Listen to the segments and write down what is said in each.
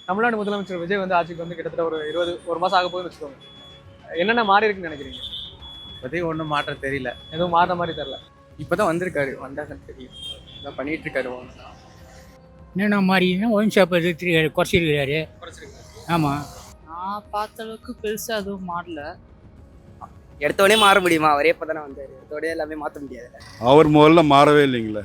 தமிழ்நாடு முதலமைச்சர் விஜய் வந்து ஆட்சிக்கு வந்து கிட்டத்தட்ட ஒரு மாசம் ஆக போகுதுன்னு வச்சுக்கோங்க. என்னென்ன மாறி இருக்குன்னு நினைக்கிறீங்க? இப்போதைக்கு ஒன்றும் மாற்றம் தெரியல. எதுவும் மாறுற மாதிரி தெரியல. இப்போதான் வந்திருக்காரு, வந்தால் தான் தெரியும். இதான் பண்ணிட்டு இருக்காரு. என்னென்ன மாதிரின்னா ஒயின் ஷாப் குறைச்சிருக்கிறாரு. ஆமாம். நான் பார்த்த அளவுக்கு பெருசாக எதுவும் மாறல. எடுத்தோடனே மாற முடியுமா? அவரே இப்போ தானே வந்தார், எடுத்தோடனே எல்லாமே மாற்ற முடியாது. அவர் முதல்ல மாறவே இல்லைங்களே,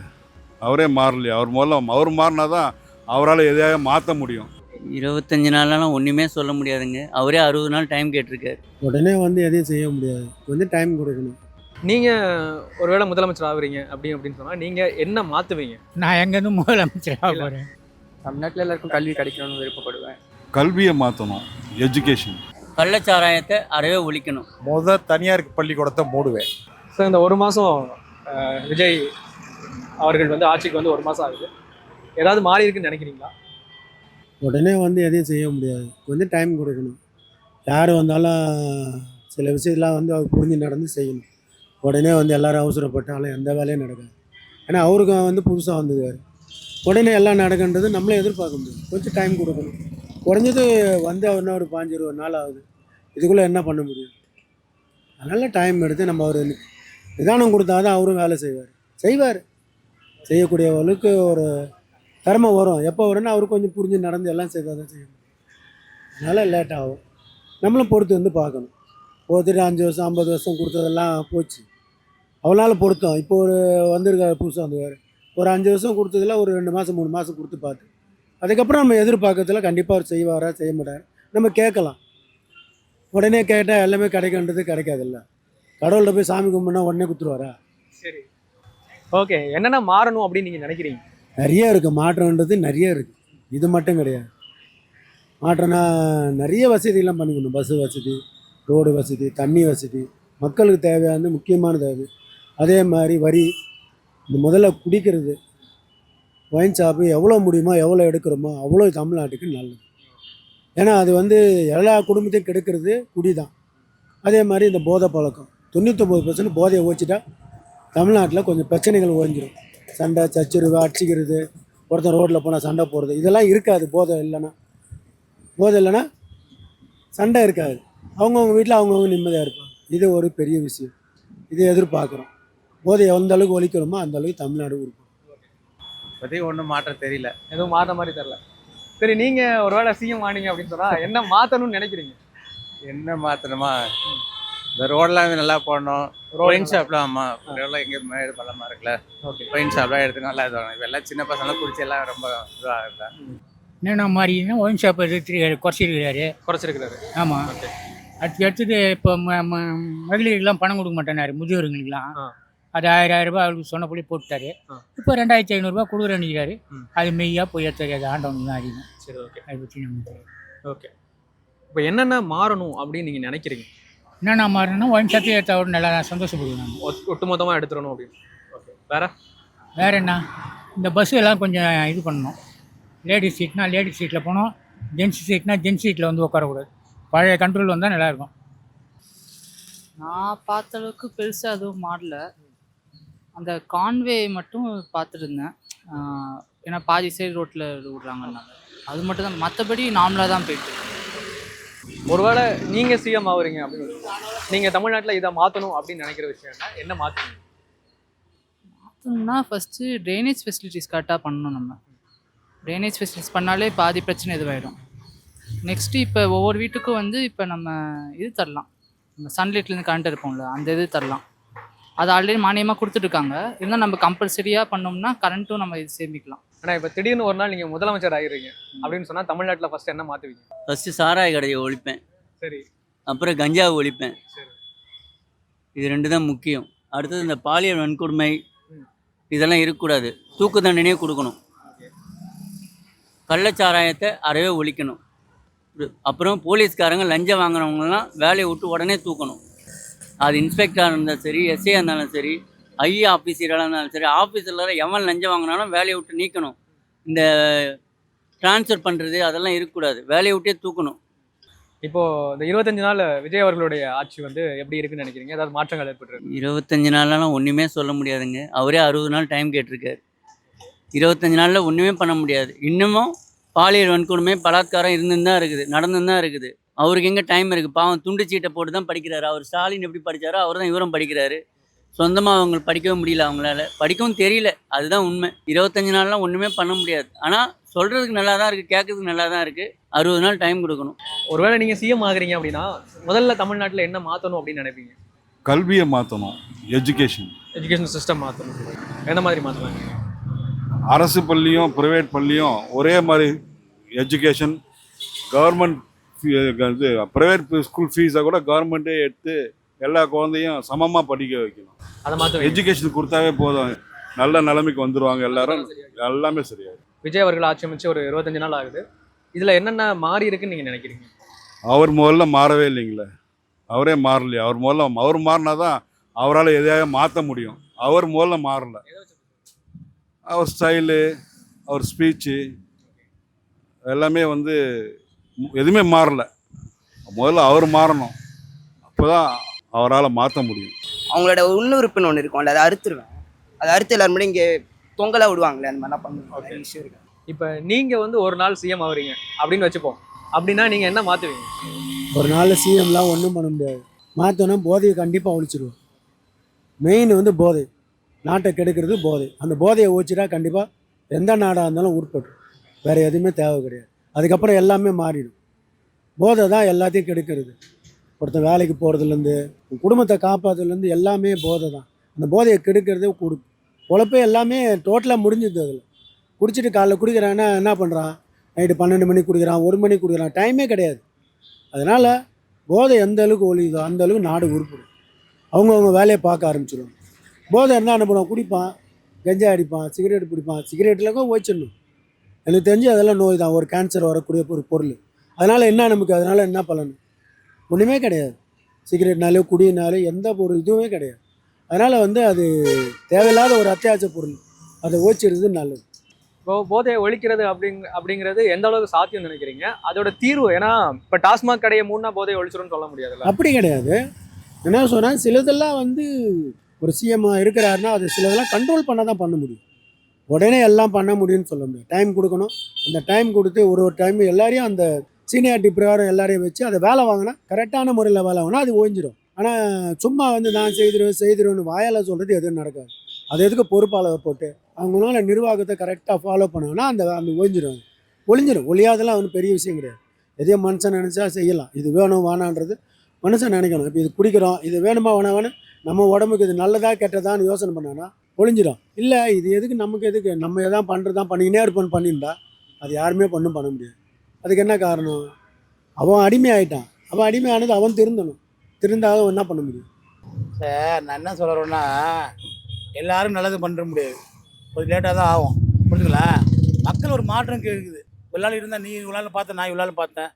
அவரே மாறலையே. அவர் மாறினா தான் அவரால் எதையாக மாற்ற முடியும். 25 நாள்லாம் ஒன்றுமே சொல்ல முடியாதுங்க. அவரே 60 நாள் டைம் கேட்டிருக்காரு. உடனே வந்து எதையும் செய்ய முடியாது, கொஞ்சம் டைம் கொடுக்கணும். நீங்க ஒருவேளை முதலமைச்சர் ஆகுறீங்க அப்படின்னு சொன்னா நீங்க என்ன மாத்துவீங்க? நான் எங்கேருந்து முதலமைச்சர் ஆக போகிறேன்? தமிழ்நாட்டில் எல்லாருக்கும் கல்வி கிடைக்கணும்னு விருப்பப்படுவேன். கல்வியை மாற்றணும், எஜுகேஷன். கள்ளச்சாராயத்தை அறவே ஒழிக்கணும். தனியார் பள்ளிக்கூடத்தை மூடுவேன். ஸோ இந்த ஒரு மாதம் விஜய் அவர்கள் வந்து ஆட்சிக்கு வந்து ஒரு மாதம் ஆகுது. ஏதாவது மாறி இருக்குன்னு நினைக்கிறீங்களா? உடனே வந்து எதையும் செய்ய முடியாது, கொஞ்சம் டைம் கொடுக்கணும். யார் வந்தாலும் சில விஷயத்தெலாம் வந்து அவர் புரிஞ்சு நடந்து செய்யணும். உடனே வந்து எல்லோரும் அவசரப்பட்டாலும் எந்த வேலையும் நடக்காது. ஏன்னா அவருக்கு வந்து புதுசாக வந்துருக்கார், உடனே எல்லாம் நடக்கின்றது நம்மளே எதிர்பார்க்க முடியும். கொஞ்சம் டைம் கொடுக்கணும். குறைஞ்சது வந்து அவர்னா ஒரு 15-20 நாள் ஆகுது, இதுக்குள்ளே என்ன பண்ண முடியும்? அதனால் டைம் எடுத்து நம்ம அவர் நிதானம் கொடுத்தா தான் அவரும் வேலை செய்வார். செய்யக்கூடிய அளவுக்கு ஒரு திறமை வரும். எப்போ வரும்னா அவருக்கு கொஞ்சம் புரிஞ்சு நடந்து எல்லாம் செய்தால் தான் செய்யணும். அதனால் லேட் ஆகும். நம்மளும் பொறுத்து வந்து பார்க்கணும். ஒருத்தர் 5 வருஷம் 50 வருஷம் கொடுத்ததெல்லாம் போச்சு, அவளால் பொருத்தம். இப்போ ஒரு வந்திருக்காரு புதுசாக வந்துருக்காரு, ஒரு 5 வருஷம் கொடுத்ததில் ஒரு 2 மாதம் 3 மாதம் கொடுத்து பார்த்து அதுக்கப்புறம் நம்ம எதிர்பார்க்கறதுல கண்டிப்பாக அவர் செய்வாரா செய்ய மாட்டார் நம்ம கேட்கலாம். உடனே கேட்டால் எல்லாமே கிடைக்கின்றது கிடைக்காதுல்ல. கடவுள்கிட்ட போய் சாமி கும்பிட்னா உடனே கொடுத்துருவாரா? சரி, ஓகே. என்னென்ன மாறணும் அப்படின்னு நீங்கள் நினைக்கிறீங்க? நிறைய இருக்குது, மாற்றம்ன்றது நிறைய இருக்குது, இது மட்டும் கிடையாது. மாற்றம்னா நிறைய வசதியெல்லாம் பண்ணிக்கணும். பஸ்ஸு வசதி, ரோடு வசதி, தண்ணி வசதி, மக்களுக்கு தேவையான முக்கியமானது அது. அதே மாதிரி வரி, இந்த முதல்ல குடிக்கிறது, ஒயின் ஷாப்பு எவ்வளோ முடியுமோ எவ்வளோ எடுக்கிறோமோ அவ்வளோ தமிழ்நாட்டுக்கு நல்லது. ஏன்னா அது வந்து எல்லா குடும்பத்தையும் கெடுக்கிறது குடி தான். அதே மாதிரி இந்த போதை பழக்கம் 99% போதையை ஓச்சிட்டா தமிழ்நாட்டில் கொஞ்சம் பிரச்சனைகள் ஓஞ்சிடும். சண்டை சச்சரவு, அடிச்சிக்கிறது, ஒருத்தன் ரோட்டில் போனால் சண்டை போடுறது, இதெல்லாம் இருக்காது. போதை இல்லைன்னா சண்டை இருக்காது. அவங்கவுங்க வீட்டில் அவங்கவுங்க நிம்மதியாக இருப்பாங்க. இது ஒரு பெரிய விஷயம், இதை எதிர்பார்க்குறோம். போதையை எந்த அளவுக்கு ஒழிக்கிறோமோ அந்த அளவுக்கு தமிழ்நாடு இருக்கும். இப்போதைக்கு ஒன்றும் மாற்றம் தெரியல. எதுவும் மாறுற மாதிரி தெரியல. சரி, நீங்கள் ஒருவேளை சிஎம் ஆனீங்க அப்படின்னு சொன்னால் என்ன மாற்றணும்னு நினைக்கிறீங்க? என்ன மாற்றணுமா? இந்த ரோடெலாம் நல்லா போடணும். ஒயின் ஷாப்லாம், ஆமாம், ரோடெலாம் எங்கே மேடு பள்ளமாக இருக்குல்ல. ஓகே, ஒயின் ஷாப்லாம் எடுத்து நல்லா இது இப்போ எல்லாம் சின்ன பசங்களாம் குடிச்சு எல்லாம் ரொம்ப இதுவாக இருக்கா. என்னென்ன மாதிரின்னா ஒயின் ஷாப் குறைச்சிருக்கிறாரு. ஆமாம். அடுத்தது இப்போ மகளிருக்கெல்லாம் பணம் கொடுக்க மாட்டேனாரு, முதியோருங்களுக்கெல்லாம். அது 1000 ரூபாய் அவருக்கு சொன்னபடி போட்டுட்டாரு. இப்போ 2500 ரூபாய் கொடுக்குறேன்னுக்கிறாரு. அது மெய்யா பொய்யா தெரியாது, ஆண்டவனுக்கு தான் அதிகம். சரி, ஓகே. அதை பற்றி நம்ம தெரியும். ஓகே, இப்போ என்னென்ன மாறணும் அப்படின்னு நீங்கள் நினைக்கிறீங்க? என்னென்ன மாறணும்னா ஒயின் ஷாப்பே எடுத்தவரை நல்லா சந்தோஷப்படுவேன் நான். ஒட்டுமொத்தமாக எடுத்துடணும் அப்படின்னு. ஓகே, வேறு என்ன, இந்த பஸ்ஸு எல்லாம் கொஞ்சம் இது பண்ணணும். லேடிஸ் சீட்னா லேடிஸ் சீட்டில் போகணும், ஜென்ஸ் சீட்னா ஜென்ஸ் சீட்டில் வந்து உட்காரக்கூடாது. பழைய கண்ட்ரோல் வந்தால் நல்லாயிருக்கும். நான் பார்த்த அளவுக்கு பெருசாக எதுவும் மாறல. அந்த கான்வே மட்டும் பார்த்துட்டு இருந்தேன். ஏன்னா பாதி சைடு ரோட்டில் விடுறாங்கன்னாங்க, அது மட்டும் தான். மற்றபடி நார்மலாக தான் போயிட்டு. ஒருவேளை நீங்கள் சிஎம் ஆகுறீங்க அப்படின்னு நீங்கள் தமிழ்நாட்டில் இதை மாற்றணும் அப்படின்னு நினைக்கிற விஷயம்னா என்ன மாற்றணும்? மாற்றணும்னா ஃபஸ்ட்டு ட்ரைனேஜ் ஃபெசிலிட்டிஸ் கரெக்டாக பண்ணணும். நம்ம ட்ரைனேஜ் ஃபெசிலிட்டிஸ் பண்ணாலே பாதி பிரச்சனை இதுவாகிடும். நெக்ஸ்ட்டு இப்போ ஒவ்வொரு வீட்டுக்கும் வந்து இப்போ நம்ம இது தரலாம், நம்ம சன்லைட்லேருந்து கரண்ட் இருப்போம்ல, அந்த இது தரலாம். அது ஆல்ரெடி மானியமாக கொடுத்துட்ருக்காங்க. இருந்தால் நம்ம கம்பல்சரியாக பண்ணோம்னா கரண்ட்டும் நம்ம இது சேமிக்கலாம். ஆனால் இப்போ திடீர்னு ஒரு நாள் நீங்கள் முதலமைச்சர் ஆகிடுறீங்க அப்படின்னு சொன்னால் தமிழ்நாட்டில் ஃபஸ்ட்டு என்ன மாற்றுவீங்க? ஃபஸ்ட்டு சாராய கடையை ஒழிப்பேன். சரி. அப்புறம் கஞ்சாவை ஒழிப்பேன். சரி. இது 2 தான் முக்கியம். அடுத்தது இந்த பாலியல் வன்கொடுமை இதெல்லாம் இருக்கக்கூடாது, தூக்கு தண்டனையே கொடுக்கணும். கள்ளச்சாராயத்தை அறவே ஒழிக்கணும். அப்புறம் போலீஸ்காரங்க லஞ்சம் வாங்குறவங்கலாம் வேலையை விட்டு உடனே தூக்கணும். அது இன்ஸ்பெக்டராக இருந்தாலும் சரி, எஸ்ஐயாக இருந்தாலும் சரி, ஐஏ ஆஃபீஸராக இருந்தாலும் சரி, ஆஃபீஸரில் எவன் லஞ்சம் வாங்கினாலும் வேலையை விட்டு நீக்கணும். இந்த ட்ரான்ஸ்ஃபர் பண்ணுறது அதெல்லாம் இருக்கக்கூடாது, வேலையை விட்டே தூக்கணும். இப்போது இந்த 25 நாள் விஜய் அவர்களுடைய ஆட்சி வந்து எப்படி இருக்குன்னு நினைக்கிறீங்க? ஏதாவது மாற்றங்கள் ஏற்பட்டுருக்கு? 25 நாள்லாம் ஒன்றுமே சொல்ல முடியாதுங்க. அவரே 60 நாள் டைம் கேட்டிருக்காரு. 25 நாளில் ஒன்றுமே பண்ண முடியாது. இன்னமும் பாலியல் வன்கொடுமை பலாத்காரம் இருந்துன்னு தான் இருக்குது, நடந்துன்னு தான் இருக்குது. அவருக்கு எங்கே டைம் இருக்குது? பாவம் துண்டு சீட்டை போட்டு தான் படிக்கிறாரு. அவர் ஸ்டாலின் எப்படி படித்தாரோ அவர் தான் இவரும் படிக்கிறாரு. சொந்தமாக அவங்க படிக்கவும் முடியல, அவங்களால படிக்கவும் தெரியல. அதுதான் உண்மை. 25 நாள்லாம் ஒன்றுமே பண்ண முடியாது. ஆனால் சொல்கிறதுக்கு நல்லா தான் இருக்குது, கேட்கறதுக்கு நல்லா தான் இருக்குது. 60 நாள் டைம் கொடுக்கணும். ஒருவேளை நீங்க சிஎம் ஆகுறீங்க அப்படின்னா முதல்ல தமிழ்நாட்டுல என்ன மாத்தணும் அப்படின்னு நினைப்பீங்க? கல்வியை மாற்றணும், எஜுகேஷன். எஜுகேஷன் சிஸ்டம் மாத்தணும். எந்த மாதிரி மாத்தலாம்? அரசு பள்ளியும் ப்ரைவேட் பள்ளியும் ஒரே மாதிரி எஜுகேஷன். கவர்மெண்ட் இது ப்ரைவேட் ஸ்கூல் ஃபீஸை கூட கவர்மெண்ட்டே எடுத்து எல்லா குழந்தையும் சமமாக படிக்க வைக்கணும். அதை மாத்த எஜுகேஷன் கொடுத்தாவே போதும், நல்ல நிலைமைக்கு வந்துடுவாங்க எல்லாரும், எல்லாமே சரியாயிடும். விஜய் அவர்கள் ஆட்சி அமைச்சு ஒரு 25 நாள் ஆகுது. இதுல என்னென்ன மாறி இருக்குன்னு நீங்க நினைக்கிறீங்க? அவர் முதல்ல மாறவே இல்லைங்களே, அவரே மாறலையே. அவர் மாறினா தான் அவரால் எதையாவது மாற்ற முடியும். அவர் முதல்ல மாறல. அவர் ஸ்டைலு, அவர் ஸ்பீச்சு எல்லாமே வந்து எதுவுமே மாறல. முதல்ல அவர் மாறணும், அப்போ தான் அவரால் மாற்ற முடியும். அவங்களோட உள்ளுறுப்புன்னு ஒன்று இருக்கும்ல, அதை அறுத்துருவேன். அதை அறுத்து எல்லாரும் முன்னாடி இங்கே தொங்கலாக விடுவாங்களே, அந்த மாதிரிலாம் பண்ணுவாங்க. இஷ்யூ இருக்கு. இப்ப நீங்க வந்து ஒரு நாள் சிஎம் ஆகுறீங்க அப்படின்னு வச்சுப்போம். அப்படின்னா நீங்க என்ன மாத்துவீங்க? ஒரு நாள் சிஎம்லாம் ஒன்றும் பண்ண முடியாது. மாற்றோன்னா போதையை கண்டிப்பாக ஒழிச்சிடுவோம். மெயின் வந்து போதை, நாட்டை கெடுக்கிறது போதை. அந்த போதையை ஒழிச்சிட்டா கண்டிப்பாக எந்த நாடாக இருந்தாலும் உட்பட்டு வேறு எதுவுமே தேவை கிடையாது. அதுக்கப்புறம் எல்லாமே மாறிடும். போதை தான் எல்லாத்தையும் கெடுக்கிறது. ஒருத்தன் வேலைக்கு போகிறதுலேருந்து குடும்பத்தை காப்பாற்றுலேருந்து எல்லாமே போதை தான். அந்த போதையை கெடுக்கிறதே பொழப்பே எல்லாமே டோட்டலாக முடிஞ்சுது. அதில் குடிச்சிட்டு காலைல குடிக்கிறான்னா என்ன பண்ணுறான், நைட்டு 12 மணிக்கு குடிக்கிறான், 1 மணிக்கு குடிக்கிறான், டைமே கிடையாது. அதனால் போதை எந்த அளவுக்கு ஒழியுதோ அந்த அளவுக்கு நாடு உருப்பிடும். அவங்கவுங்க வேலையை பார்க்க ஆரம்பிச்சிடுவாங்க. போதை இருந்தால் என்ன பண்ணுவான், குடிப்பான், கஞ்சா அடிப்பான், சிகரெட் பிடிப்பான். சிகரெட்டில் ஓச்சிடணும். எனக்கு தெரிஞ்சு அதெல்லாம் நோய் தான், ஒரு கேன்சர் வரக்கூடிய ஒரு பொருள். அதனால் என்ன நமக்கு, அதனால் என்ன பலன்? ஒன்றுமே கிடையாது. சிகரெட்னாலே குடியினாலே எந்த ஒரு இதுவுமே கிடையாது. அதனால் வந்து அது தேவையில்லாத ஒரு அத்தியாவசிய பொருள். அதை ஓச்சிடுறது நல்லது. இப்போ போதையை ஒழிக்கிறது அப்படிங்கிறது எந்த அளவுக்கு சாத்தியம் நினைக்கிறீங்க? அதோட தீர்வு, ஏன்னா இப்போ டாஸ்மாக் கடையை மூணா போதையை ஒழிச்சிரும்னு சொல்ல முடியாதுல்ல. அப்படி கிடையாது. என்ன சொன்னால் சிலதெல்லாம் வந்து ஒரு சிஎம் இருக்கிறாருன்னா அது சிலதெல்லாம் கண்ட்ரோல் பண்ண தான் பண்ண முடியும். உடனே எல்லாம் பண்ண முடியும்னு சொல்ல முடியாது. டைம் கொடுக்கணும். அந்த டைம் கொடுத்து ஒரு டைம் எல்லாரையும் அந்த சீனியாரிட்டி பிரகாரம் எல்லாரையும் வச்சு அதை வேலை வாங்கினா, கரெக்டான முறையில் வேலை வாங்கினா அது ஓஞ்சிடும். ஆனால் சும்மா வந்து நான் செய்திருவேன்னு வாயால் சொல்கிறது எதுவும் நடக்காது. அது எதுக்கு பொறுப்பாளர் போட்டு அவங்களால நிர்வாகத்தை கரெக்டாக ஃபாலோ பண்ணாங்கன்னா அந்த ஒழிஞ்சிடும். ஒழியாதெல்லாம் ஒன்றும் பெரிய விஷயம் கிடையாது. எதையும் மனுஷன் நினச்சா செய்யலாம். இது வேணும் வேணான்றது மனுஷன் நினைக்கணும். இப்போ இது குடிக்கிறோம், இது வேணுமா வேணான்னு நம்ம உடம்புக்கு இது நல்லதா கெட்டதான்னு யோசனை பண்ணான்னா ஒழிஞ்சிடும். இல்லை இது எதுக்கு, நமக்கு எதுக்கு, நம்ம எதாவது பண்ணுறதான் பண்ணிக்கினே இருப்போன்னு பண்ணியிருந்தா அது யாருமே பண்ண முடியாது. அதுக்கு என்ன காரணம்? அவன் அடிமை ஆகிட்டான். அவன் அடிமை ஆனது அவன் திருந்தாத என்ன பண்ண முடியும்? சார் நான் என்ன சொல்கிறேன்னா, எல்லாரும் நல்லது பண்ணுற முடியாது, கொஞ்சம் லேட்டாக தான் ஆகும். புரிஞ்சுங்களா? மக்கள் ஒரு மாற்றம் கேட்குது. ஒரு நாள் இருந்தால் நீ இவ்வளோ நாள் பார்த்தேன், நான் இவ்வளோ நாள் பார்த்தேன்,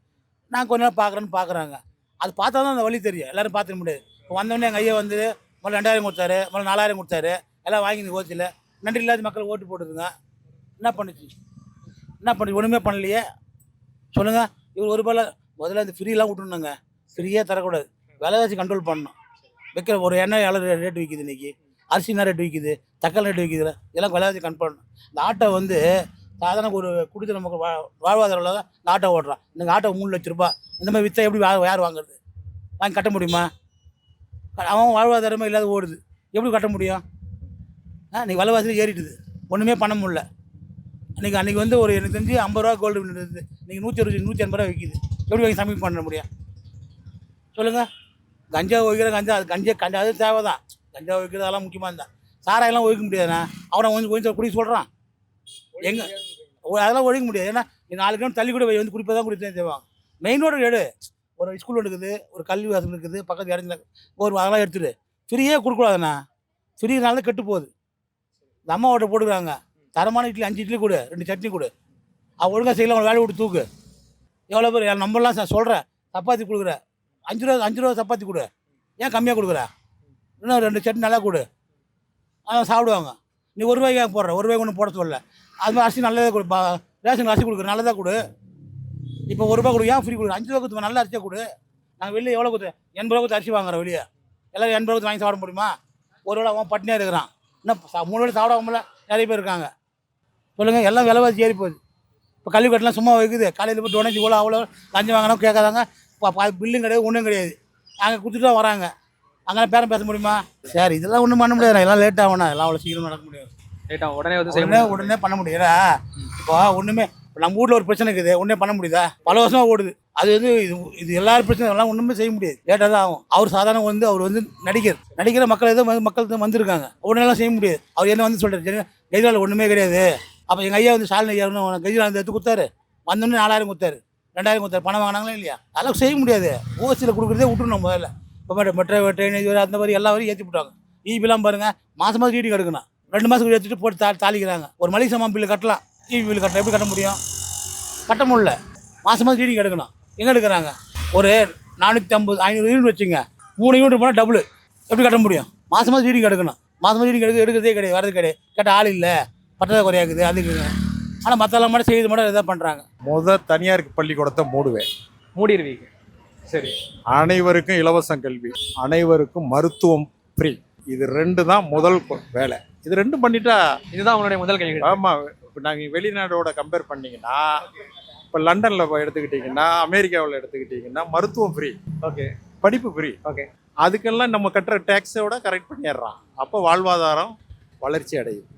நான் கொஞ்ச நாள் பார்க்குறாங்க. அது பார்த்தா தான் அந்த வழி தெரியும். எல்லோரும் பார்த்துக்க முடியாது. இப்போ வந்தோடனே எங்கள் ஐயா வந்து முதல்ல 2000 கொடுத்தாரு, முதல்ல 4000 கொடுத்தாரு, எல்லாம் வாங்கி ஓச்சில் நன்றி இல்லாத மக்கள் ஓட்டு போட்டுருங்க. என்ன பண்ணுச்சு? ஒன்றுமே பண்ணலையே. சொல்லுங்கள். இவர் ஒரு ரூபாயில் முதல்ல இந்த ஃப்ரீலாம் விட்டுணுங்க. ஃப்ரீயாக தரக்கூடாது. விலைவாசி கண்ட்ரோல் பண்ணணும். வைக்கிற ஒரு எண்ணெய் எவ்வளோ ரேட் விற்கிது இன்றைக்கி, அரிசி என்ன ரேட் விற்கிது, தக்காளி ரேட் விற்கிது, இதெல்லாம் விலைவாசி கண்ட்ரோல் பண்ணணும். இந்த ஆட்டோ வந்து சாதாரண ஒரு குடித்த நமக்கு வாழ்வாதாரம் தான் இந்த ஆட்டோ ஓட்டுறான். இந்த ஆட்டோ 3 லட்ச ரூபா இந்த மாதிரி விற்றா எப்படி யார் வாங்குறது? வாங்கி கட்ட முடியுமா? அவன் வாழ்வாதாரமே இல்லாத ஓடுது, எப்படி கட்ட முடியும்? இன்றைக்கி விலைவாசியில் ஏறிட்டுது, ஒன்றுமே பண்ண முடியல. அன்றைக்கி வந்து ஒரு எனக்கு தெரிஞ்சு 50 ரூபா கோல்டு இருந்தது, இன்றைக்கி 180 ரூபா விற்கிது. எப்படி வாங்கி சமையல் பண்ண முடியும்? சொல்லுங்கள். கஞ்சா ஒழிக்கிற கஞ்சா அது தேவை தான். கஞ்சா ஒழிக்கிறது அதெல்லாம் முக்கியமாக இருந்தால் சாராயெல்லாம் ஒழிக்க முடியாதுண்ணா. அவனை கொஞ்சம் குடி சொல்கிறான். எங்கே அதெல்லாம் ஒழிக்க முடியாது. ஏன்னா 4 கிலோமீட்டர் தள்ளி கூட வந்து குடிப்பை தான் குடித்தான் செய்வாங்க. மெயின் ரோடு எடு, ஒரு ஸ்கூல் இருக்குது, ஒரு கல்வி வாசல் இருக்குது, பக்கத்து இடத்துல ஒரு அதெல்லாம் எடுத்துடு. ஃப்ரீயே கொடுக்கூடாதுண்ணா. ஃப்ரீனால தான் கெட்டு போகுது. இந்த அம்மா ஓட்டை போட்டுக்கிறாங்க. தரமான இட்லி 5 இட்லி கொடு, 2 சட்னி கொடு. ஒழுங்காக செய்யலாம், அவன் வேலை விட்டு தூக்கு. எவ்வளோ பேர் நம்மளாம் சொல்கிறேன், சப்பாத்தி கொடுக்குற 5 ரூபா சப்பாத்தி கொடு, ஏன் கம்மியாக கொடுக்குற? இன்னும் 2 சட்னி நல்லா கொடு, அதான் சாப்பிடுவாங்க. நீ 1 ரூபாய்க்கு போடுற, 1 ரூபாய்க்கு ஒன்றும் போட சொல்லலை. அது மாதிரி அரிசி நல்லதாக கொடு, ரேஷன் அரிசி கொடுக்குற நல்லதாக கொடு. இப்போ 1 ரூபா கொடு, ஏன் ஃப்ரீ கொடு? 5 ரூபா கொடுத்து நல்ல அரிசியாக கொடு. நாங்கள் வெளியே எவ்வளோ கொடுத்து 80 ரூபா கொடுத்து அரிசி வாங்குறோம் வெளியே. எல்லோரும் 80 ரூபா கொடுத்து வாங்கி சாப்பிட முடியுமா? ஒரு வேளை அவன் பட்டினியாக இருக்கிறான், இன்னும் 3 வேளை சாப்பிடாமல நிறைய பேர் இருக்காங்க. சொல்லுங்கள். எல்லாம் விலைவாசி ஏறி போகுது. இப்போ கல்வி கட்டலாம் சும்மா இருக்குது. காலையில் போய் டொனேஷன் இவ்வளோ அவ்வளோ லஞ்சம் வாங்கினா கேட்காதாங்க. பில்லும் கிடையாது, ஒன்றும் கிடையாது. அங்கே கொடுத்துட்டு தான் வராங்க. அங்கே பேரம் பேச முடியுமா? சரி, இதெல்லாம் ஒன்றும் பண்ண முடியாது. எல்லாம் லேட் ஆகணும், எல்லாம் அவ்வளோ சீக்கிரம் நடக்க முடியாது. லேட்டாக உடனே வந்து உடனே பண்ண முடியாது. இப்போ ஒன்றுமே இப்போ நம்ம வீட்டில் ஒரு பிரச்சனை இருக்குது, ஒன்றே பண்ண முடியுதா? பல வருஷமாக ஓடுது. அது வந்து இது எல்லாரும் பிரச்சனை எல்லாம் ஒன்றுமே செய்ய முடியாது, லேட்டாக தான் ஆகும். அவர் சாதாரண வந்து அவர் வந்து நடிக்கிற மக்கள் ஏதோ மக்கள் வந்திருக்காங்க, உடனேலாம் செய்ய முடியாது. அவர் என்ன வந்து சொல்கிறார், கெஜ்ரிவால் ஒன்றுமே கிடையாது. அப்போ எங்கள் ஐயா வந்து ஸ்டாலின் ஐயா கெஜ்ரிவால் எடுத்து கொடுத்தாரு, வந்தோடனே 4000 கொடுத்தாரு, 2000 கொடுத்தாரு, பணம் வாங்கினாங்களா இல்லையா? அதெல்லாம் செய்ய முடியாது. ஓசியில் கொடுக்குறதே விட்டுருணும் முதல்ல. இப்போ மெட்ரோ ட்ரெயினேஜ் அந்த மாதிரி எல்லா வரையும் ஏற்றி விட்டாங்க. ஈபிலாம் பாருங்கள், மாதம் ரீடிங் எடுக்கணும், 2 மாதத்துக்கு எடுத்துகிட்டு போட்டு தாளிக்கிறாங்க. ஒரு மளிகை சாமான் பில்லு கட்டலாம், டிவி பில்லு கட்டலாம், எப்படி கட்ட முடியும்? கட்ட முடியல. மாதம் ரீடிங் எடுக்கணும், எங்கே எடுக்கிறாங்க? ஒரு 450 500 யூனிட் வச்சுங்க, 3 யூனிட் போனால் டபுள், எப்படி கட்ட முடியும்? மாதம் ரீடிங் எடுக்கணும், மாதம் ரீடிங் எடுக்கிறதே கிடையாது, வரது கிடையாது. கேட்ட ஆள் இல்லை, பட்டதை குறையாக்குது, அதுக்கு. ஆனால் மற்றெல்லாம் மட்டும் செய்து மட்டும் இதாக பண்ணுறாங்க. தனியார் பள்ளிக்கூடத்தை மூடுவேன். மூடிடுவீங்க. சரி. அனைவருக்கும் இலவசம் கல்வி, அனைவருக்கும் மருத்துவம் ஃப்ரீ. இது 2 தான் முதல் வேலை. இது 2 பண்ணிட்டா இதுதான் உங்களுடைய முதல் கேள்வி. ஆமாம். இப்போ நாங்கள் வெளிநாடோட கம்பேர் பண்ணிங்கன்னா, இப்போ லண்டனில் எடுத்துக்கிட்டிங்கன்னா, அமெரிக்காவில் எடுத்துக்கிட்டிங்கன்னா மருத்துவம் ஃப்ரீ, ஓகே, படிப்பு ஃப்ரீ, ஓகே. அதுக்கெல்லாம் நம்ம கட்டுற டேக்ஸோட கரெக்ட் பண்ணிடுறான். அப்போ வாழ்வாதாரம் வளர்ச்சி அடையுது.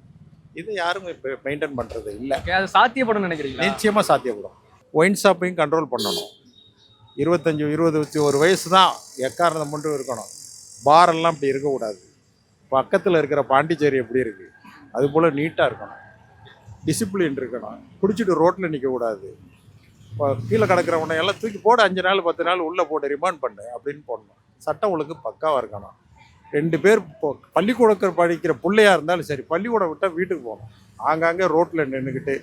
இது யாரும் இப்போ மெயின்டைன் பண்ணுறது இல்லை. அது சாத்தியப்படும் நினைக்கிறீங்களா? நிச்சயமாக சாத்தியப்படும். ஒயின் ஷாப்பையும் கண்ட்ரோல் பண்ணணும். 25 21 வயசு தான் எக்காரணம் மட்டும் இருக்கணும். பாரெல்லாம் இப்படி இருக்கக்கூடாது. பக்கத்தில் இருக்கிற பாண்டிச்சேரி எப்படி இருக்குது அதுபோல் நீட்டாக இருக்கணும், டிசிப்ளின் இருக்கணும். குடிச்சிட்டு ரோட்டில் நிற்கக்கூடாது. இப்போ கீழே கிடக்கிறவனை எல்லாம் தூக்கி போட, 5 நாள் 10 நாள் உள்ளே போட்டு ரிமாண்ட் பண்ணு அப்படின்னு போடணும். சட்டம் ஒழுங்கு பக்காவாக இருக்கணும். 2 பேர் பள்ளிக்கூடத்தில் படிக்கிற பிள்ளையாக இருந்தாலும் சரி, பள்ளிக்கூடம் விட்டால் வீட்டுக்கு போகணும். ஆங்காங்கே ரோட்டில் நின்றுக்கிட்டு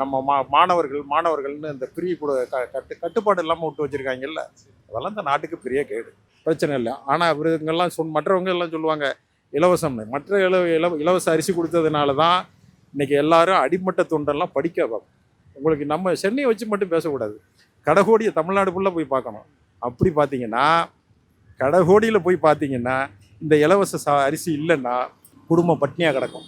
நம்ம மாணவர்கள்னு இந்த ஃப்ரீ கூட கட்டுப்பாடு இல்லாமல் விட்டு வச்சுருக்காங்கல்ல, அதெல்லாம் இந்த நாட்டுக்கு பெரிய கேடு. பிரச்சனை இல்லை. ஆனால் இவங்கெல்லாம் மற்றவங்க எல்லாம் சொல்லுவாங்க இலவசம்னு. மற்ற இலவச அரிசி கொடுத்ததுனால தான் இன்றைக்கி எல்லாரும் அடிமட்ட தொண்டெல்லாம் படிக்க பார்க்கணும். உங்களுக்கு நம்ம சென்னையை வச்சு மட்டும் பேசக்கூடாது, கடைகோடியை தமிழ்நாடு ஃபுல்லாக போய் பார்க்கணும். அப்படி பார்த்தீங்கன்னா கடைகோடியில் போய் பார்த்தீங்கன்னா இந்த இலவச அரிசி இல்லைன்னா குடும்பம் பட்னியாக கிடக்கும்.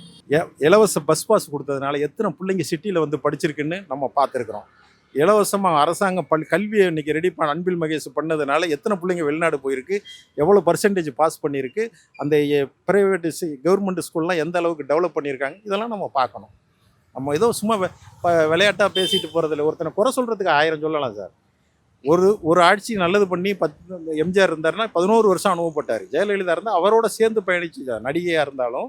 இலவச பஸ் பாஸ் கொடுத்ததுனால எத்தனை பிள்ளைங்க சிட்டியில் வந்து படிச்சிருக்குன்னு நம்ம பார்த்துருக்குறோம். இலவசமாக அரசாங்கம் கல்வியை இன்றைக்கி ரெடி அன்பில் மகேஷ் பண்ணதுனால எத்தனை பிள்ளைங்க வெளிநாடு போயிருக்கு, எவ்வளோ பர்சன்டேஜ் பாஸ் பண்ணியிருக்கு, அந்த ப்ரைவேட்டு கவர்மெண்ட் ஸ்கூல்லாம் எந்த அளவுக்கு டெவலப் பண்ணியிருக்காங்க, இதெல்லாம் நம்ம பார்க்கணும். நம்ம ஏதோ சும்மா விளையாட்டாக பேசிட்டு போகிறதில்ல. ஒருத்தனை குறை சொல்கிறதுக்கு 1000 சொல்லலாம் சார். ஒரு ஆட்சி நல்லது பண்ணி எம்ஜிஆர் இருந்தாருன்னா 11 வருஷம் அனுபவப்பட்டார். ஜெயலலிதா இருந்தால் அவரோட சேர்ந்து பயணிச்சு, நடிகையாக இருந்தாலும்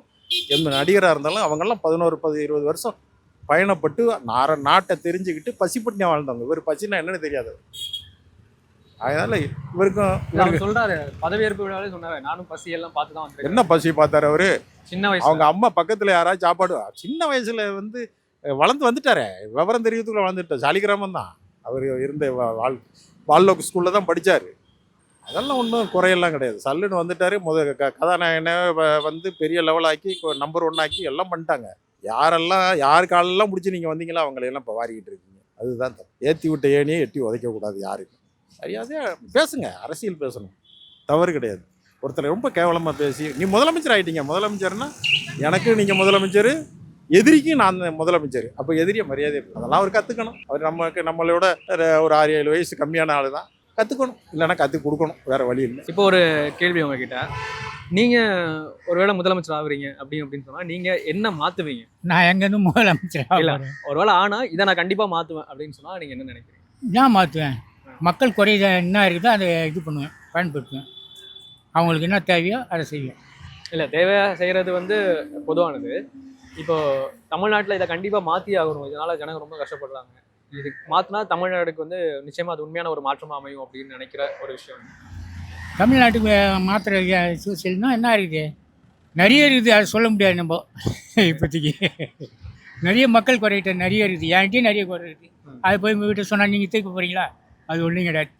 எந்த நடிகராக இருந்தாலும் அவங்கெல்லாம் 11-20 வருஷம் பயணப்பட்டு நாட்டை தெரிஞ்சுக்கிட்டு பசிப்பட்டினியாக வாழ்ந்தவங்க. இவர் பசினா என்னன்னு தெரியாது. அதனால இவருக்கும் சொல்றாரு, பதவியேற்பு விழாவே சொன்னாரு, நானும் பசியெல்லாம் பார்த்து தான் வந்தேன். என்ன பசி பார்த்தாரு அவரு? சின்ன வயசு. அவங்க அம்மா பக்கத்தில் யாராவது சாப்பாடு, சின்ன வயசுல வந்து வளர்ந்து வந்துட்டாரே, விவரம் தெரியறதுக்குள்ள வளர்ந்துட்டார். சாலிகிராமம் தான் அவர் இருந்த வால்லோக்கு ஸ்கூலில் தான் படித்தார். அதெல்லாம் ஒன்றும் குறையெல்லாம் கிடையாது. சல்லுன்னு வந்துட்டார். கதாநாயகனை வந்து பெரிய லெவலாக்கி நம்பர் 1 ஆக்கி எல்லாம் பண்ணிட்டாங்க. யார் காலெல்லாம் முடிச்சு நீங்கள் வந்தீங்களா அவங்களையெல்லாம் இப்போ வாரிக்கிட்டு இருக்கீங்க. அதுதான் ஏற்றி விட்ட ஏனியே எட்டி உதைக்கக்கூடாது யாருக்கு. சரியாதே பேசுங்க, அரசியல் பேசணும், தவறு கிடையாது. ஒருத்தர் ரொம்ப கேவலமாக பேசி நீ முதலமைச்சர் ஆகிட்டீங்க, முதலமைச்சர்னா எனக்கு நீங்கள் முதலமைச்சர், எதிரிக்கும் நான் முதலமைச்சர், அப்போ எதிரியை மரியாதை, அதெல்லாம் அவர் கற்றுக்கணும். அவர் நம்மளோட ஒரு 6-7 வயசு கம்மியான ஆள் தான், கற்றுக்கணும். இல்லைன்னா கற்றுக் கொடுக்கணும், வேறு வழி இல்லை. இப்போ ஒரு கேள்வி உங்ககிட்ட, நீங்கள் ஒருவேளை முதலமைச்சர் ஆகுறீங்க அப்படின்னு சொன்னால் நீங்கள் என்ன மாற்றுவீங்க? நான் எங்கேருந்து முதலமைச்சர் இல்லை, ஒருவேளை ஆனால் இதை நான் கண்டிப்பாக மாற்றுவேன் அப்படின்னு சொன்னால் நீங்கள் என்ன நினைக்கிறீங்க? நான் மாற்றுவேன். மக்கள் குறைய என்ன இருக்குதோ அதை இது பண்ணுவேன், பயன்படுத்துவேன். அவங்களுக்கு என்ன தேவையோ அதை செய்வேன். இல்லை, தேவையாக செய்கிறது வந்து பொதுவானது. இப்போது தமிழ்நாட்டில் இதை கண்டிப்பாக மாற்றி ஆகணும், இதனால் ஜனங்க ரொம்ப கஷ்டப்படுறாங்க, இது மாற்றினா தமிழ்நாடுக்கு வந்து நிச்சயமாக அது உண்மையான ஒரு மாற்றமாக அமையும் அப்படின்னு நினைக்கிற ஒரு விஷயம். தமிழ்நாட்டுக்கு மாத்திர சோசியல்னா என்ன இருக்குது? நிறைய இருக்குது, அதை சொல்ல முடியாது நம்ம இப்போதைக்கு. நிறைய மக்கள் குறையிட்ட நிறைய இருக்குது, என்கிட்டயும் நிறைய குறை இருக்குது. அது போய் உங்கள் வீட்டை சொன்னால் நீங்கள் தூக்க போகிறீங்களா? அது ஒன்றும் கிடையாது.